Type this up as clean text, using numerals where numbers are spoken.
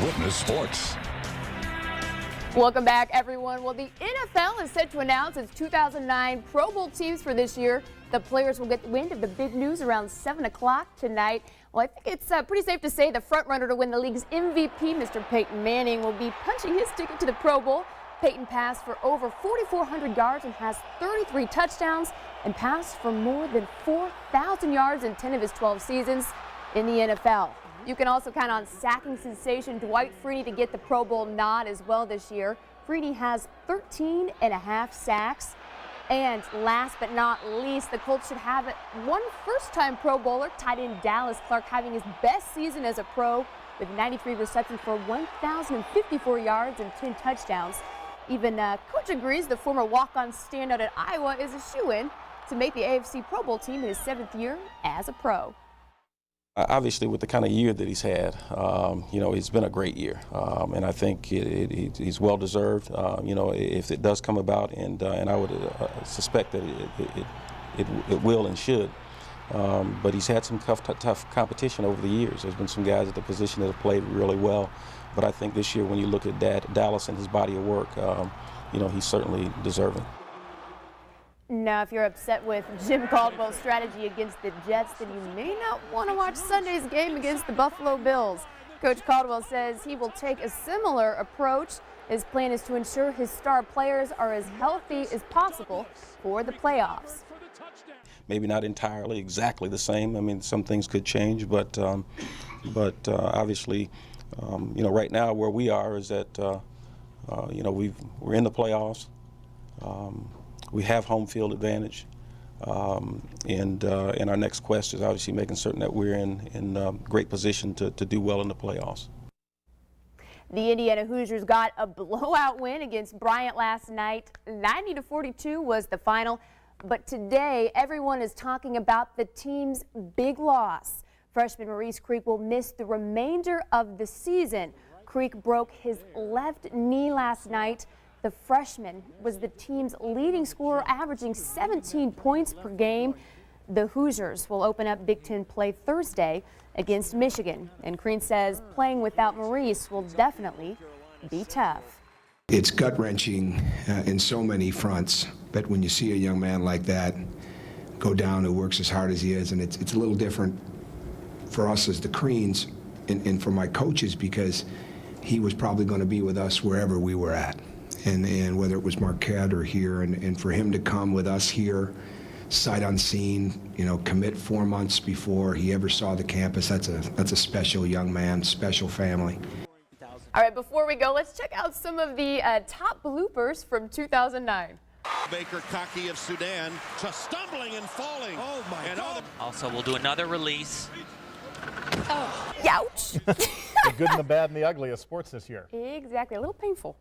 Eyewitness Sports. Welcome back, everyone. Well, the NFL is set to announce its 2009 Pro Bowl teams for this year. The players will get wind of the big news around 7 o'clock tonight. Well, I think it's pretty safe to say the front-runner to win the league's MVP, Mr. Peyton Manning, will be punching his ticket to the Pro Bowl. Peyton passed for over 4,400 yards and has 33 touchdowns and passed for more than 4,000 yards in 10 of his 12 seasons in the NFL. You can also count on sacking sensation Dwight Freeney to get the Pro Bowl nod as well this year. Freeney has 13.5 sacks. And last but not least, the Colts should have one first-time Pro Bowler, tight end Dallas Clark, having his best season as a pro with 93 receptions for 1,054 yards and 10 touchdowns. Even Coach agrees the former walk-on standout at Iowa is a shoo-in to make the AFC Pro Bowl team in his 7th year as a pro. Obviously, with the kind of year that he's had, it's been a great year, and I think he's well deserved. If it does come about, and I would suspect that it will and should. But he's had some tough competition over the years. There's been some guys at the position that have played really well, but I think this year, when you look at Dallas and his body of work, he's certainly deserving. Now, if you're upset with Jim Caldwell's strategy against the Jets, then you may not want to watch Sunday's game against the Buffalo Bills. Coach Caldwell says he will take a similar approach. His plan is to ensure his star players are as healthy as possible for the playoffs. Maybe not entirely exactly the same. I mean, some things could change, but obviously, right now where we are is that, we're in the playoffs. We have home field advantage, and our next quest is obviously making certain that we're in great position to do well in the playoffs. The Indiana Hoosiers got a blowout win against Bryant last night. 90-42 was the final, but today everyone is talking about the team's big loss. Freshman Maurice Creek will miss the remainder of the season. Creek broke his left knee last night. The freshman was the team's leading scorer, averaging 17 points per game. The Hoosiers will open up Big Ten play Thursday against Michigan. And Crean says playing without Maurice will definitely be tough. It's gut-wrenching in so many fronts, but when you see a young man like that go down who works as hard as he is, and it's a little different for us as the Creans and for my coaches, because he was probably going to be with us wherever we were at. And whether it was Marquette or here, and for him to come with us here, sight unseen, commit 4 months before he ever saw the campus, that's a special young man, special family. All right, before we go, let's check out some of the top bloopers from 2009. Baker Kaki of Sudan just stumbling and falling. Oh my God. Also, we'll do another release. Oh, ouch. The good and the bad and the ugly of sports this year. Exactly, a little painful.